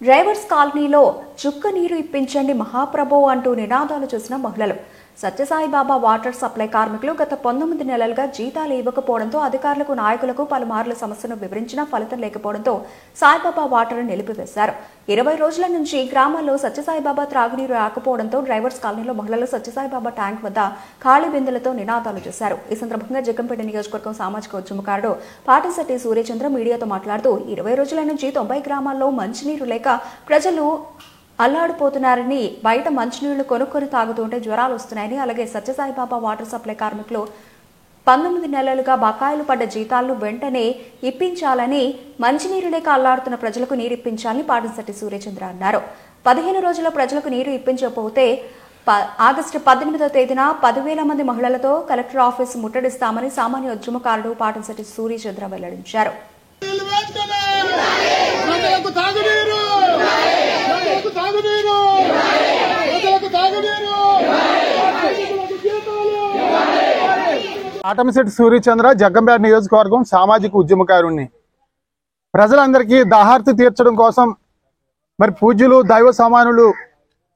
Drivers కాలనీలో చుక్క నీరు ఇప్పించండి మహాప్రభో అంటూ నినాదాలు చేసిన మహిళలు. సత్యసాయిబాబా వాటర్ సప్లై కార్మికులు గత 19 నెలలుగా జీతాలు ఇవ్వకపోవడంతో అధికారులకు నాయకులకు పలుమార్లు సమస్యను వివరించినా ఫలితం లేకపోవడంతో సాయిబాబా వాటర్ నిలిపివేశారు. 20 రోజుల నుంచి గ్రామాల్లో సత్యసాయిబాబా త్రాగునీరు రాకపోవడంతో డ్రైవర్స్ కాలనీలో మహిళలు సత్యసాయిబాబా ట్యాంక్ వద్ద ఖాళీ బిందెలతో నినాదాలు చేశారు. ఈ సందర్భంగా జగ్గంపేట నియోజకవర్గం సామాజిక ఉద్యమకారుడు పాటిశెట్టి సూర్యచంద్ర మీడియాతో మాట్లాడుతూ 20 రోజుల నుంచి 90 గ్రామాల్లో మంచినీరు లేక ప్రజలు అల్లాడిపోతున్నారని, బయట మంచినీళ్లు కొనుక్కొని తాగుతుంటే జ్వరాలు వస్తున్నాయని, అలాగే సత్యసాయిబాబా వాటర్ సప్లై కార్మికులు 19 నెలలుగా బకాయిలు పడ్డ జీతాలను వెంటనే ఇప్పించాలని, మంచినీరు లేక అల్లాడుతున్న ప్రజలకు నీరు ఇప్పించాలని పాటిశెట్టి సూర్యచంద్ర అన్నారు. 15 రోజుల్లో ప్రజలకు నీరు ఇప్పించకపోతే ఆగస్టు 18వ తేదీన 10,000 మంది మహిళలతో కలెక్టర్ ఆఫీసు ముట్టడిస్తామని సామాన్య ఉద్యమకారుడు పాటిశెట్టి సూర్యచంద్ర వెల్లడించారు. పాటిశెట్టి సూర్యచంద్ర, జగ్గంపేట నియోజకవర్గం సామాజిక ఉద్యమకారుణ్ణి. ప్రజలందరికీ దాహార్తి తీర్చడం కోసం మరి పూజ్యులు దైవ సమానులు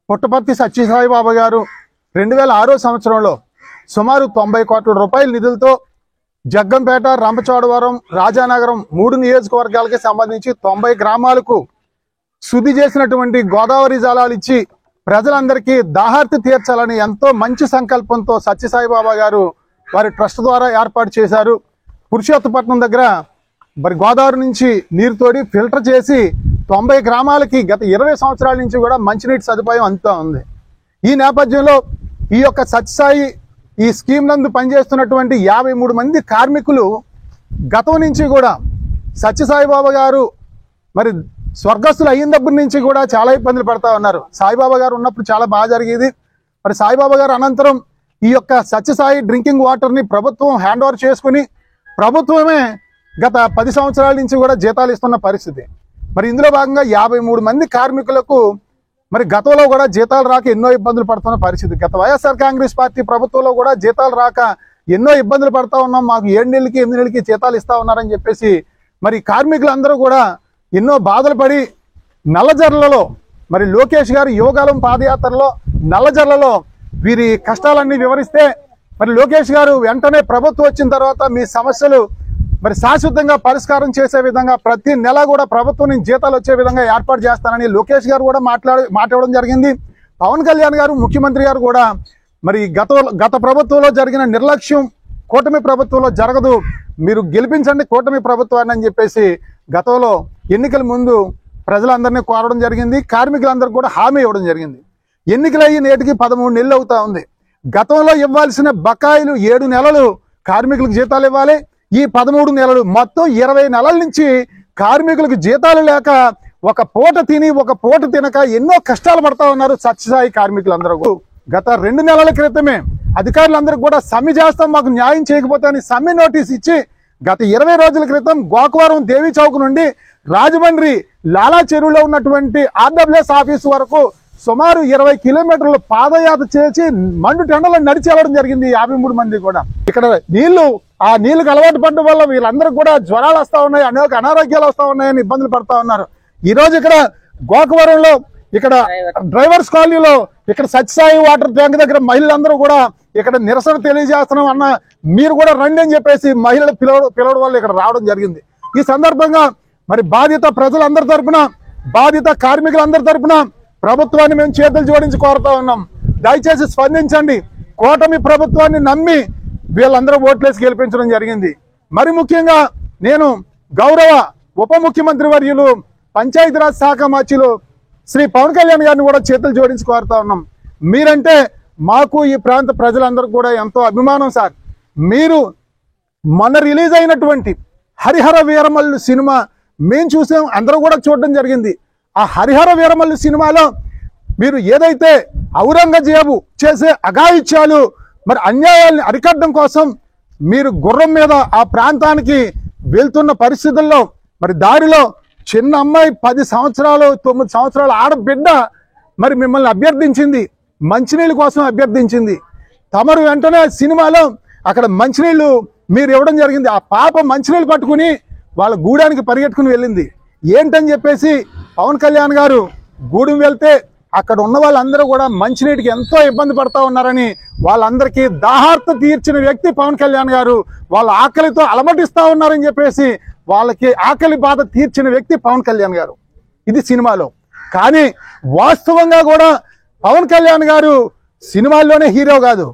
పుట్టపర్తి సత్యసాయిబాబా గారు 2006 సంవత్సరంలో సుమారు 90 కోట్ల రూపాయల నిధులతో జగ్గంపేట, రంపచోడవరం, రాజానగరం 3 నియోజకవర్గాలకి సంబంధించి 90 గ్రామాలకు శుద్ధి చేసినటువంటి గోదావరి జలాలు ఇచ్చి ప్రజలందరికీ దాహార్తి తీర్చాలని ఎంతో మంచి సంకల్పంతో సత్యసాయిబాబా గారు వారి ట్రస్ట్ ద్వారా ఏర్పాటు చేశారు. పురుషోత్తపట్నం దగ్గర మరి గోదావరి నుంచి నీరు తోడి ఫిల్టర్ చేసి 90 గ్రామాలకి గత 20 సంవత్సరాల నుంచి కూడా మంచినీటి సదుపాయం అంతా ఉంది. ఈ నేపథ్యంలో ఈ యొక్క సత్యసాయి ఈ స్కీమ్ నందు పనిచేస్తున్నటువంటి 53 మంది కార్మికులు గతం నుంచి కూడా సత్యసాయిబాబా గారు మరి స్వర్గస్థులు అయిన దగ్గర నుంచి కూడా చాలా ఇబ్బందులు పడతా ఉన్నారు. సాయిబాబా గారు ఉన్నప్పుడు చాలా బాగా జరిగేది. మరి సాయిబాబా గారు అనంతరం ఈ యొక్క సత్యసాయి డ్రింకింగ్ వాటర్ని ప్రభుత్వం హ్యాండ్ ఓవర్ చేసుకుని ప్రభుత్వమే గత 10 సంవత్సరాల నుంచి కూడా జీతాలు ఇస్తున్న పరిస్థితి. మరి ఇందులో భాగంగా 53 మంది కార్మికులకు మరి గతంలో కూడా జీతాలు రాక ఎన్నో ఇబ్బందులు పడుతున్న పరిస్థితి. గత వైఎస్ఆర్ కాంగ్రెస్ పార్టీ ప్రభుత్వంలో కూడా జీతాలు రాక ఎన్నో ఇబ్బందులు పడతా ఉన్నాం, మాకు 7 నెలలకి 8 నెలలకి జీతాలు ఇస్తా ఉన్నారని చెప్పేసి మరి కార్మికులందరూ కూడా ఎన్నో బాధలు పడి నల్లజర్లలో మరి లోకేష్ గారు యువకాలం పాదయాత్రలో నల్లజర్లలో వీరి కష్టాలన్నీ వివరిస్తే మరి లోకేష్ గారు వెంటనే ప్రభుత్వం వచ్చిన తర్వాత మీ సమస్యలు మరి శాశ్వతంగా పరిష్కారం చేసే విధంగా ప్రతి నెల కూడా ప్రభుత్వం నుంచి జీతాలు వచ్చే విధంగా ఏర్పాటు చేస్తానని లోకేష్ గారు కూడా మాట్లాడడం జరిగింది. పవన్ కళ్యాణ్ గారు ముఖ్యమంత్రి గారు కూడా మరి గత ప్రభుత్వంలో జరిగిన నిర్లక్ష్యం కూటమి ప్రభుత్వంలో జరగదు, మీరు గెలిపించండి కూటమి ప్రభుత్వాన్ని అని చెప్పేసి గతంలో ఎన్నికల ముందు ప్రజలందరినీ కోరడం జరిగింది. కార్మికులందరికీ కూడా హామీ ఇవ్వడం జరిగింది. ఎన్నికలు అయ్యి నేటికి 13 నెలలు అవుతా ఉంది. గతంలో ఇవ్వాల్సిన బకాయిలు 7 నెలలు కార్మికులకు జీతాలు ఇవ్వాలి. ఈ 13 నెలలు మొత్తం 20 నెలల నుంచి కార్మికులకు జీతాలు లేక ఒక పూట తిని ఒక పూట తినక ఎన్నో కష్టాలు పడతా ఉన్నారు సత్యసాయి కార్మికులందరూ. గత 2 నెలల క్రితమే అధికారులందరికీ కూడా సమ్మె చేస్తాం, మాకు న్యాయం చేయకపోతే అని సమ్మె నోటీస్ ఇచ్చి గత 20 రోజుల క్రితం గోకవరం దేవి చౌక్ నుండి రాజమండ్రి లాలా చెరువులో ఉన్నటువంటి ఆర్డబ్ల్యూఎస్ ఆఫీసు వరకు సుమారు 20 కిలోమీటర్లు పాదయాత్ర చేసి మండు టెండలో నడిచి వెళ్ళడం జరిగింది. 53 మంది కూడా ఇక్కడ ఆ నీళ్లకు అలవాటు పడడం వల్ల వీళ్ళందరూ కూడా జ్వరాలు వస్తా ఉన్నాయి, అనేక అనారోగ్యాలు వస్తా ఉన్నాయని ఇబ్బందులు పడతా ఉన్నారు. ఈ రోజు ఇక్కడ గోకవరంలో ఇక్కడ డ్రైవర్స్ కాలనీలో ఇక్కడ సత్యసాయి వాటర్ ట్యాంక్ దగ్గర మహిళలందరూ కూడా ఇక్కడ నిరసన తెలియజేస్తున్నాం అన్న, మీరు కూడా రండి అని చెప్పేసి మహిళలు పిలవడం వల్ల ఇక్కడ రావడం జరిగింది. ఈ సందర్భంగా మరి బాధిత ప్రజలందరి తరపున, బాధిత కార్మికులందరి తరపున ప్రభుత్వాన్ని మేము చేతులు జోడించి కోరుతా ఉన్నాం. దయచేసి స్పందించండి. కూటమి ప్రభుత్వాన్ని నమ్మి వీళ్ళందరూ ఓట్లేసి గెలిపించడం జరిగింది. మరి ముఖ్యంగా నేను గౌరవ ఉప ముఖ్యమంత్రి వర్యులు పంచాయతీరాజ్ శాఖ మంత్రులు శ్రీ పవన్ కళ్యాణ్ గారిని కూడా చేతులు జోడించి కోరుతా ఉన్నాం. మీరంటే మాకు ఈ ప్రాంత ప్రజలందరూ కూడా ఎంతో అభిమానం సార్. మీరు మొన్న రిలీజ్ అయినటువంటి హరిహర వీరమల్లు సినిమా మేము చూసాం, అందరూ కూడా చూడడం జరిగింది. ఆ హరిహర వీరమల్లు సినిమాలో మీరు ఏదైతే ఔరంగజేబు చేసే అఘాయిత్యాలు మరి అన్యాయాల్ని అరికట్టడం కోసం మీరు గుర్రం మీద ఆ ప్రాంతానికి వెళ్తున్న పరిస్థితుల్లో మరి దారిలో చిన్న అమ్మాయి 10 సంవత్సరాలు 9 సంవత్సరాల ఆడబిడ్డ మరి మిమ్మల్ని అభ్యర్థించింది, మంచినీళ్ళ కోసం అభ్యర్థించింది. తమరు వెంటనే సినిమాలో అక్కడ మంచినీళ్ళు మీరు ఇవ్వడం జరిగింది. ఆ పాప మంచినీళ్ళు పట్టుకుని వాళ్ళ గూడానికి పరిగెట్టుకుని వెళ్ళింది. ఏంటని చెప్పేసి పవన్ కళ్యాణ్ గారు గూడెం వెళ్తే అక్కడ ఉన్న వాళ్ళందరూ కూడా మంచినీటికి ఎంతో ఇబ్బంది పడతా ఉన్నారని వాళ్ళందరికీ దాహార్త తీర్చిన వ్యక్తి పవన్ కళ్యాణ్ గారు. వాళ్ళ ఆకలితో అలమటిస్తా ఉన్నారని చెప్పేసి వాళ్ళకి ఆకలి బాధ తీర్చిన వ్యక్తి పవన్ కళ్యాణ్ గారు. ఇది సినిమాలో. కానీ వాస్తవంగా కూడా పవన్ కళ్యాణ్ గారు సినిమాల్లోనే హీరో కాదు,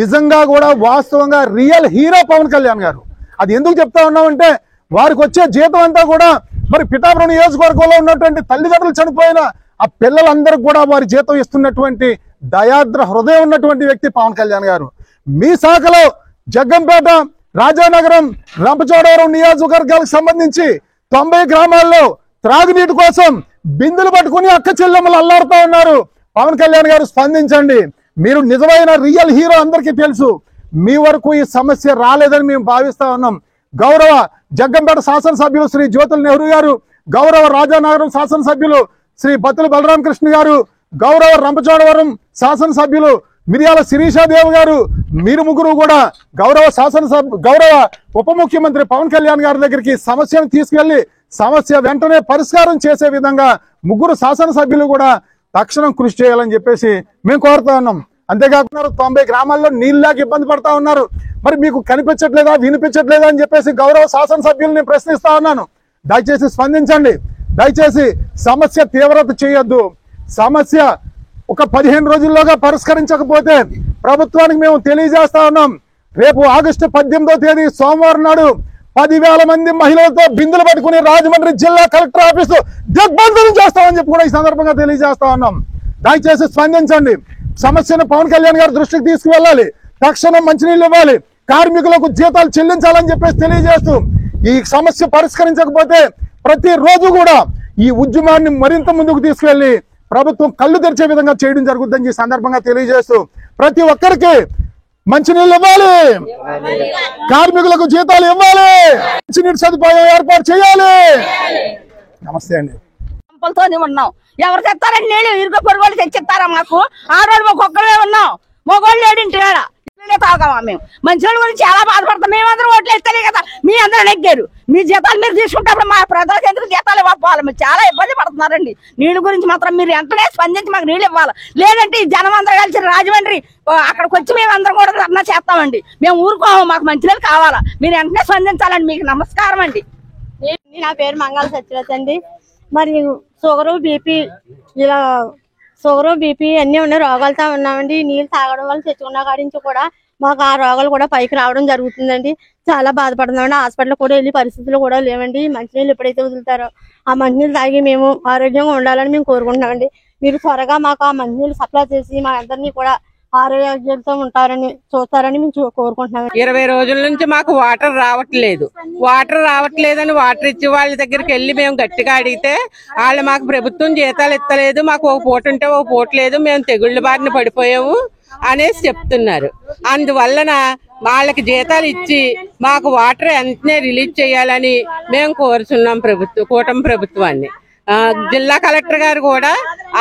నిజంగా కూడా వాస్తవంగా రియల్ హీరో పవన్ కళ్యాణ్ గారు. అది ఎందుకు చెప్తా ఉన్నామంటే వారికి వచ్చే జీతం అంతా కూడా మరి పిఠాపురం నియోజకవర్గంలో ఉన్నటువంటి తల్లిదండ్రులు చనిపోయిన ఆ పిల్లలందరికీ కూడా వారి జీతం ఇస్తున్నటువంటి దయాద్ర హృదయం ఉన్నటువంటి వ్యక్తి పవన్ కళ్యాణ్ గారు. మీ శాఖలో జగ్గంపేట, రాజానగరం, రంపచోడవరం నియోజకవర్గాలకు సంబంధించి 90 గ్రామాల్లో త్రాగునీటి కోసం బిందులు పట్టుకుని అక్క చెల్లెమ్మలు అల్లాడుతూ ఉన్నారు. పవన్ కళ్యాణ్ గారు స్పందించండి. మీరు నిజమైన రియల్ హీరో అందరికీ తెలుసు. మీ వరకు ఈ సమస్య రాలేదని మేము భావిస్తా ఉన్నాం. గౌరవ జగ్గంపేట శాసనసభ్యులు శ్రీ జ్యోతుల నెహ్రూ గారు, గౌరవ రాజానగరం శాసనసభ్యులు శ్రీ బత్తుల బలరామకృష్ణ గారు, గౌరవ రంపచోడవరం శాసనసభ్యులు మిరియాల శిరీషాదేవి గారు, మీరు ముగ్గురు కూడా గౌరవ ఉప ముఖ్యమంత్రి పవన్ కళ్యాణ్ గారి దగ్గరికి సమస్యను తీసుకెళ్లి సమస్య వెంటనే పరిష్కారం చేసే విధంగా ముగ్గురు శాసనసభ్యులు కూడా తక్షణం కృషి చేయాలని చెప్పేసి మేము కోరుతా ఉన్నాం. అంతేకాకుండా 90 గ్రామాల్లో నీళ్ళకి ఇబ్బంది పడతా ఉన్నారు. మరి మీకు కనిపించట్లేదా, వినిపించట్లేదా అని చెప్పేసి గౌరవ శాసనసభ్యుల్ని ప్రశ్నిస్తా ఉన్నాను. దయచేసి స్పందించండి. దయచేసి సమస్య తీవ్రత చేయొద్దు. సమస్య ఒక 15 రోజుల్లోగా పరిష్కరించకపోతే ప్రభుత్వానికి మేము తెలియజేస్తా ఉన్నాం. రేపు ఆగస్టు 18వ తేదీ సోమవారం నాడు 10,000 మంది మహిళలతో బిందులు పట్టుకుని రాజమండ్రి జిల్లా కలెక్టర్ ఆఫీసు దిగ్బంధనం చేస్తామని చెప్పి కూడా ఈ సందర్భంగా తెలియజేస్తా ఉన్నాం. దయచేసి స్పందించండి. సమస్యను పవన్ కళ్యాణ్ గారి దృష్టికి తీసుకువెళ్ళాలి. తక్షణం మంచినీళ్ళు ఇవ్వాలి, కార్మికులకు జీతాలు చెల్లించాలని చెప్పేసి తెలియజేస్తూ ఈ సమస్య పరిష్కరించకపోతే ప్రతిరోజు కూడా ఈ ఉద్యమాన్ని మరింత ముందుకు తీసుకెళ్లి ప్రభుత్వం కళ్ళు తెరిచే విధంగా చేయడం జరుగుతుందని ఈ సందర్భంగా తెలియజేస్తూ ప్రతి ఒక్కరికి మంచినీళ్ళు ఇవ్వాలి, కార్మికులకు జీతాలు ఇవ్వాలి, మంచినీటి సదుపాయం ఏర్పాటు చేయాలి. నమస్తే అండి. ఉన్నాం. ఎవరు తెస్తారని నీళ్ళు ఇరుగు పొరుగోళ్ళు తెచ్చిస్తారా? మాకు ఆడవాళ్ళు ఒక్కొక్కరే ఉన్నాం, మగోళ్ళు ఏడింటి తాగామా? మేము మంచి గురించి చాలా బాధపడతాం. మేమందరం ఓట్లు ఇస్తలే కదా, మీ అందరూ నెగ్గారు. మీ జీతాలు మీరు తీసుకుంటప్పుడు మా ప్రజలకు ఎందుకు జీతాలు ఇవ్వకపోవాలి? మీరు చాలా ఇబ్బంది పడుతున్నారండి. నీళ్ళు గురించి మాత్రం మీరు వెంటనే స్పందించి మాకు నీళ్ళు ఇవ్వాలి. లేదంటే ఈ జనం అందరూ కలిసి రాజమండ్రి అక్కడికి వచ్చి మేము అందరం కూడా ధర్నా చేస్తామండి. మేము ఊరుకోము, మాకు మంచినీళ్ళు కావాలా. మీరు వెంటనే స్పందించాలండి. మీకు నమస్కారం అండి. నా పేరు మంగళ సత్యవత అండి. మరి షుగరు, బీపీ, ఇలా షుగరు, బీపీ అన్నీ ఉన్నాయి, రోగాలతో ఉన్నామండి. నీళ్ళు తాగడం వల్ల తెచ్చుకున్న కాడి నుంచి కూడా మాకు ఆ రోగాలు కూడా పైకి రావడం జరుగుతుందండి. చాలా బాధపడుతున్నామండి. హాస్పిటల్ కూడా వెళ్ళి పరిస్థితులు కూడా లేవండి. మంచినీళ్ళు ఎప్పుడైతే వదులుతారో ఆ మంచినీళ్ళు తాగి మేము ఆరోగ్యంగా ఉండాలని మేము కోరుకుంటున్నామండి. మీరు త్వరగా మాకు ఆ మంచినీళ్ళు సప్లై చేసి మా అందరినీ కూడా ఆరోగ్యంతో ఉంటారని చూస్తారని మేము కోరుకుంటున్నాం. 20 రోజుల నుంచి మాకు వాటర్ రావట్లేదని వాటర్ ఇచ్చి వాళ్ళ దగ్గరికి వెళ్ళి మేము గట్టిగా అడిగితే వాళ్ళు మాకు ప్రభుత్వం జీతాలు ఇస్తలేదు, మాకు ఒక పూట ఉంటే ఒక పూట లేదు, మేము తెగుళ్ళ బారిన పడిపోయాము అనేసి చెప్తున్నారు. అందువలన వాళ్ళకి జీతాలు ఇచ్చి మాకు వాటర్ వెంటనే రిలీజ్ చేయాలని మేము కోరుచున్నాం కూటమి ప్రభుత్వాన్ని. జిల్లా కలెక్టర్ గారు కూడా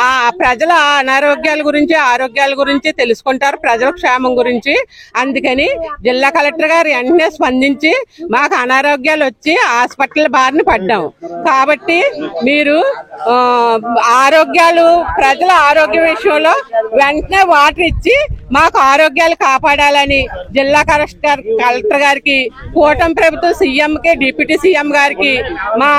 ఆ ప్రజల అనారోగ్యాల గురించి, ఆరోగ్యాల గురించి తెలుసుకుంటారు, ప్రజల క్షేమం గురించి. అందుకని జిల్లా కలెక్టర్ గారు వెంటనే స్పందించి మాకు అనారోగ్యాలు వచ్చి హాస్పిటల్ బారిన పడ్డాము కాబట్టి మీరు ప్రజల ఆరోగ్య విషయంలో వెంటనే వాటర్ ఇచ్చి మాకు ఆరోగ్యాలు కాపాడాలని జిల్లా కలెక్టర్ గారికి, కూటమి ప్రభుత్వం సీఎంకి, డిప్యూటీ సీఎం గారికి, మా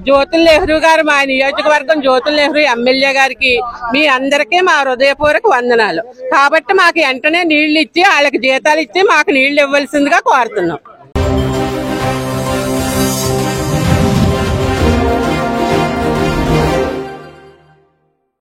జ్యోతుల నెహ్రూ గారు, మా నియోజకవర్గం జ్యోతుల నెహ్రూ ఎమ్మెల్యే గారికి, మీ అందరికీ మా హృదయపూర్వక వందనాలు. కాబట్టి మాకు వెంటనే నీళ్లు ఇచ్చి వాళ్ళకి జీతాలు ఇచ్చి మాకు నీళ్లు ఇవ్వాల్సిందిగా కోరుతున్నాం.